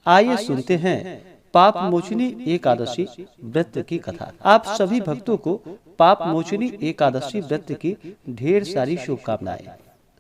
आइए सुनते हैं पाप मोचनी एकादशी व्रत की कथा। आप सभी भक्तों को पाप मोचनी एकादशी व्रत की ढेर सारी शुभकामनाएं।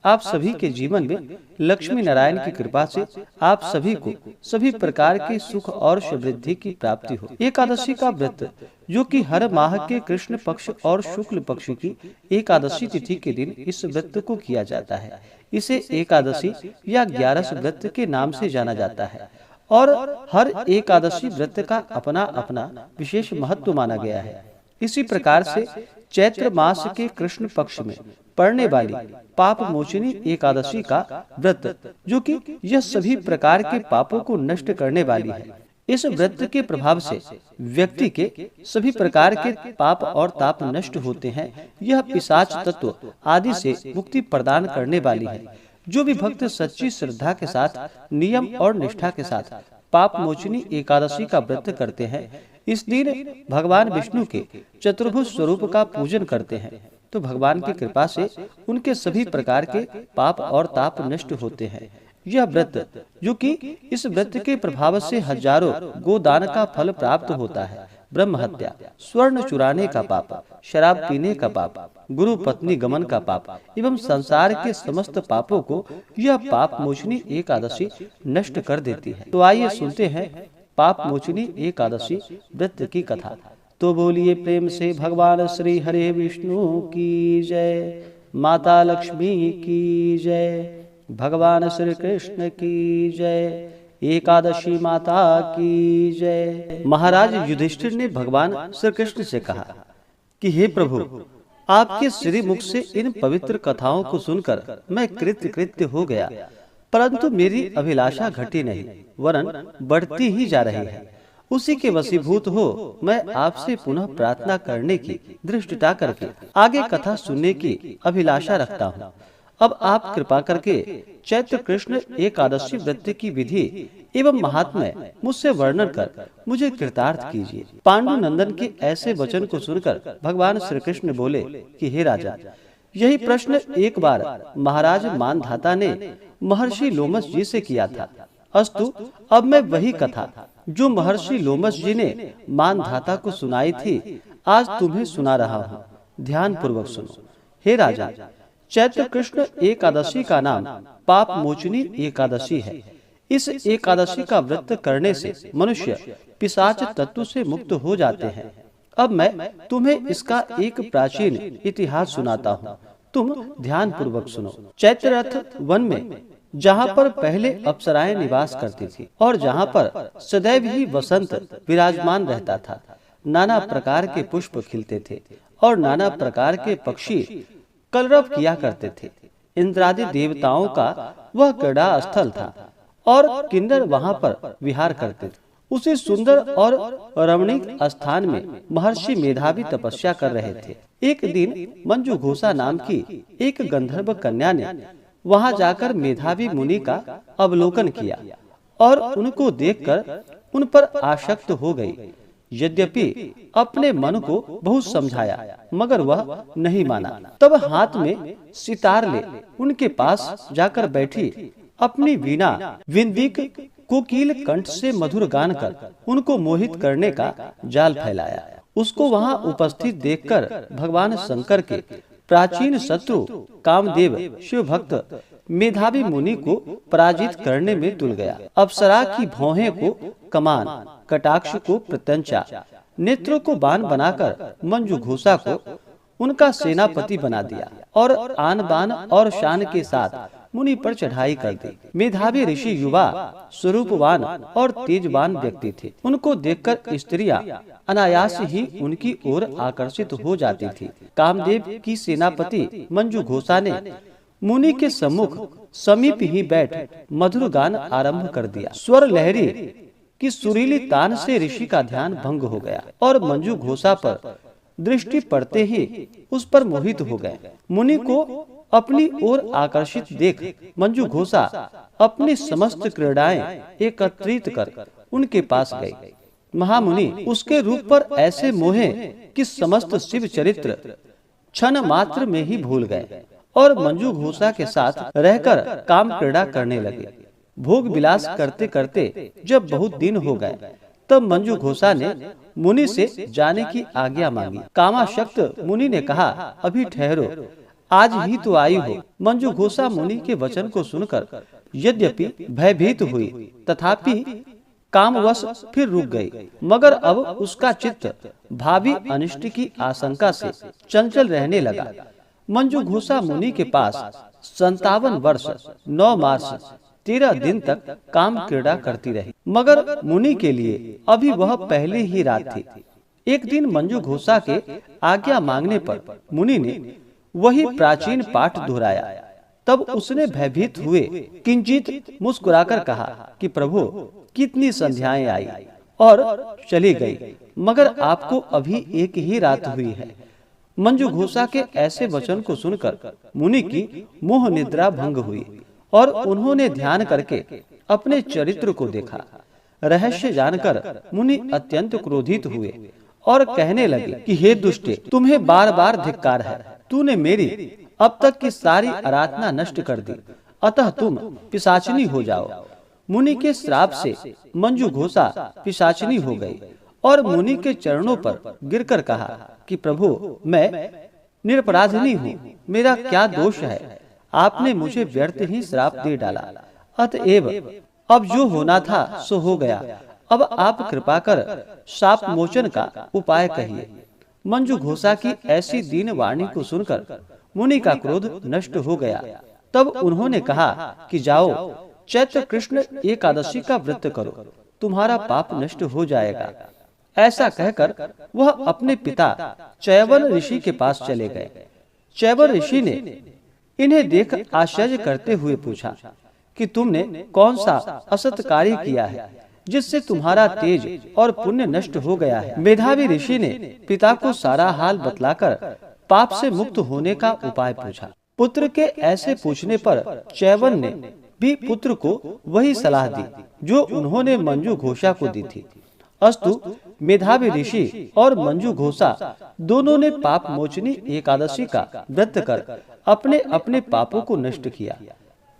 आप सभी के जीवन में लक्ष्मी नारायण की कृपा से आप सभी को सभी प्रकार के सुख और समृद्धि की प्राप्ति हो। एकादशी का व्रत, जो कि हर माह के कृष्ण पक्ष और शुक्ल पक्ष की एकादशी तिथि के दिन इस व्रत को किया जाता है, इसे एकादशी या 11 व्रत के नाम से जाना जाता है और हर एकादशी व्रत का अपना अपना विशेष महत्व माना गया है। इसी प्रकार से चैत्र मास के कृष्ण पक्ष में पड़ने वाली पाप मोचनी एकादशी का व्रत, जो कि यह सभी प्रकार के पापों को नष्ट करने वाली है, इस व्रत के प्रभाव से व्यक्ति के सभी प्रकार के पाप और ताप नष्ट होते हैं। यह पिशाच तत्व आदि से मुक्ति प्रदान करने वाली है। जो भी भक्त सच्ची श्रद्धा के साथ, नियम और निष्ठा के साथ पाप मोचनी एकादशी का व्रत करते हैं, इस दिन भगवान विष्णु के चतुर्भुज स्वरूप का पूजन करते हैं, तो भगवान की कृपा से उनके सभी प्रकार के पाप और ताप नष्ट होते हैं। यह व्रत, जो कि इस व्रत के प्रभाव से हजारों गोदान का फल प्राप्त होता है, ब्रह्म हत्या, स्वर्ण चुराने का पाप, शराब पीने का पाप, गुरु पत्नी गमन का पाप एवं संसार के समस्त पापों को यह पाप मोचनी एकादशी नष्ट कर देती है। तो आइए सुनते हैं पाप मोचनी एकादशी व्रत की कथा। तो बोलिए प्रेम से भगवान श्री हरे विष्णु की जय, माता लक्ष्मी की जय, भगवान श्री कृष्ण की जय, एकादशी माता की जय। महाराज युधिष्ठिर ने भगवान श्री कृष्ण से कहा कि हे प्रभु, आपके श्री मुख से इन पवित्र कथाओं को सुनकर मैं कृत्य हो गया, परंतु मेरी अभिलाषा घटी नहीं, वरन बढ़ती ही जा रही है। उसी के वशीभूत हो मैं आपसे पुनः प्रार्थना करने की दृष्टता करके आगे कथा सुनने की अभिलाषा रखता हूँ। अब आप कृपा करके चैत्र कृष्ण एकादशी व्रत की विधि एवं महात्म्य मुझसे वर्णन कर मुझे कृतार्थ कीजिए। पांडु नंदन के ऐसे वचन को सुनकर भगवान श्री कृष्ण बोले कि हे राजा, यही प्रश्न एक बार महाराज मानधाता ने महर्षि लोमस जी से किया था। अस्तु, अब मैं वही कथा जो महर्षि लोमस जी ने मानधाता को सुनाई थी, आज तुम्हें सुना रहा हूँ। ध्यान पूर्वक सुनो। हे राजा, चैत्र कृष्ण एकादशी का नाम पाप मोचनी एकादशी है। इस एकादशी का व्रत करने से मनुष्य पिशाच तत्व से मुक्त हो जाते हैं। अब मैं तुम्हें इसका एक प्राचीन इतिहास सुनाता हूँ, तुम ध्यान पूर्वक सुनो। चैत्ररथ वन में, जहाँ पर पहले अप्सराएं निवास करती थी और जहाँ पर सदैव ही वसंत विराजमान रहता था, नाना प्रकार के पुष्प खिलते थे और नाना प्रकार के पक्षी कलरव किया करते थे। इंद्रादि देवताओं का वह क्रीड़ा स्थल था और किन्नर वहाँ पर विहार करते थे। उसी सुंदर और रमणीक स्थान में महर्षि मेधावी तपस्या कर रहे थे। एक दिन मंजू घोषा नाम की एक गंधर्व कन्या ने वहां जाकर मेधावी मुनि का अवलोकन किया और उनको देखकर उन पर आसक्त हो गई। यद्यपि अपने मन को बहुत समझाया, मगर वह नहीं माना। तब हाथ में सितार ले उनके पास जाकर बैठी अपनी वीणा विंदिक कोकिल कंठ से मधुर गान कर उनको मोहित करने का जाल फैलाया। उसको वहां उपस्थित देखकर भगवान शंकर के प्राचीन शत्रु कामदेव शिव भक्त मेधावी मुनि को पराजित करने में तुल गया। अप्सरा की भौहें को कमान, कटाक्ष को प्रत्यंचा, नेत्रों को बाण बनाकर मंजू घोषा को उनका सेनापति बना दिया और आन बान और शान के साथ मुनि पर चढ़ाई कर दी। मेधावी ऋषि युवा, स्वरूपवान और तेजवान व्यक्ति थे। उनको देखकर स्त्रियां अनायास ही उनकी ओर आकर्षित हो जाती थी। कामदेव की सेनापति मंजू घोषा ने मुनि के सम्मुख समीप ही बैठ मधुर गान आरंभ कर दिया। स्वर लहरी की सुरीली तान से ऋषि का ध्यान भंग हो गया और मंजू घोषा पर दृष्टि पड़ते ही उस पर मोहित हो गए। मुनि को अपनी ओर आकर्षित देख मंजू घोषा अपनी समस्त क्रीड़ाएं एकत्रित कर उनके पास गई। महामुनि उसके रूप पर ऐसे मोहे कि समस्त शिव चरित्र क्षण मात्र में ही भूल गए और मंजू घोषा के साथ रहकर काम क्रीड़ा करने लगे। भोग विलास करते करते जब बहुत दिन हो गए, तब मंजू घोषा ने मुनि से जाने की आज्ञा मांगी। कामाशक्त मुनि ने कहा, अभी ठहरो, आज ही तो आई हो। मंजू घोषा मुनि के वचन को सुनकर यद्यपि भयभीत हुई, तथापि कामवश फिर रुक गई। मगर अब उसका चित्त भावी अनिष्ट की आशंका से चंचल रहने लगा। मंजू घोषा मुनि के पास 57 वर्ष 9 मास 13 दिन तक काम क्रीड़ा करती रही, मगर मुनि के लिए अभी वह पहले ही रात थी। एक दिन मंजू घोषा के आज्ञा मांगने पर मुनि ने वही प्राचीन पाठ दोहराया। तब उसने भयभीत हुए किंचित मुस्कुराकर कहा कि प्रभु, कितनी संध्याएं आई और चली गई, मगर आपको अभी एक ही रात हुई है। मंजू घोषा के ऐसे वचन को सुनकर मुनि की मोह निद्रा भंग हुई और उन्होंने ध्यान करके अपने चरित्र को देखा। रहस्य जानकर मुनि अत्यंत क्रोधित हुए और कहने लगे कि हे दुष्टे, तुम्हें बार बार धिक्कार है। तूने मेरी अब तक की सारी आराधना नष्ट कर दी, अतः तुम पिशाचिनी हो जाओ। मुनि के श्राप से मंजू घोषा पिशाचिनी हो गई और मुनि के चरणों पर गिरकर कहा कि प्रभु, मैं निरपराधिनी हूँ, मेरा क्या दोष है? आपने मुझे व्यर्थ ही श्राप दे डाला, अतएव अब जो होना था सो हो गया। अब आप कृपा कर शाप मोचन का उपाय कहिए। मंजू घोषा की ऐसी दीन वाणी को सुनकर मुनि का क्रोध नष्ट हो गया। तब उन्होंने कहा कि जाओ, चैत्र कृष्ण एकादशी का व्रत करो, तुम्हारा पाप नष्ट हो जाएगा। ऐसा कहकर वह अपने पिता चैवन ऋषि के पास चले गए। चैवन ऋषि ने इन्हें देख आश्चर्य करते हुए पूछा कि तुमने कौन सा असत कार्य किया है जिससे तुम्हारा तेज और पुण्य नष्ट हो गया है? मेधावी ऋषि ने पिता को सारा हाल बतलाकर पाप से मुक्त होने का उपाय पूछा। पुत्र के ऐसे पूछने पर चैवन ने भी पुत्र को वही सलाह दी जो उन्होंने मंजू घोषा को दी थी। अस्तु, मेधावी ऋषि और मंजू घोषा दोनों ने पाप मोचनी एकादशी का व्रत कर अपने अपने पापों को नष्ट किया।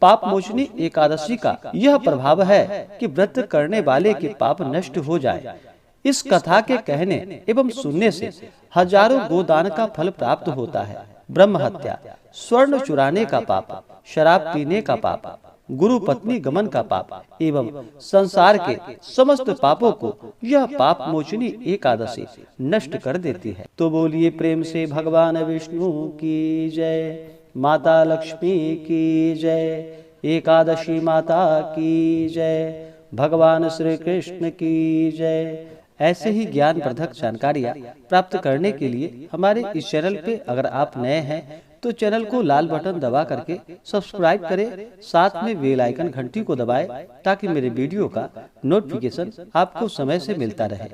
पाप मोचनी एकादशी का यह प्रभाव है कि व्रत करने वाले के पाप नष्ट हो जाए। इस कथा के कहने एवं सुनने से हजारों गोदान का फल प्राप्त होता है। ब्रह्म हत्या, स्वर्ण चुराने का पाप, शराब पीने का पाप, गुरु पत्नी गमन का पाप एवं संसार के समस्त पापों को यह पाप मोचनी एकादशी नष्ट कर देती है। तो बोलिए प्रेम से भगवान विष्णु की जय, माता लक्ष्मी की जय, एकादशी माता की जय, भगवान श्री कृष्ण की जय। ऐसे ही ज्ञान वर्धक जानकारियाँ प्राप्त करने के लिए हमारे इस चैनल पे अगर आप नए हैं तो चैनल को लाल बटन दबा करके सब्सक्राइब करें, साथ में बेल आइकन घंटी को दबाएं ताकि मेरे वीडियो का नोटिफिकेशन आपको समय से मिलता रहे।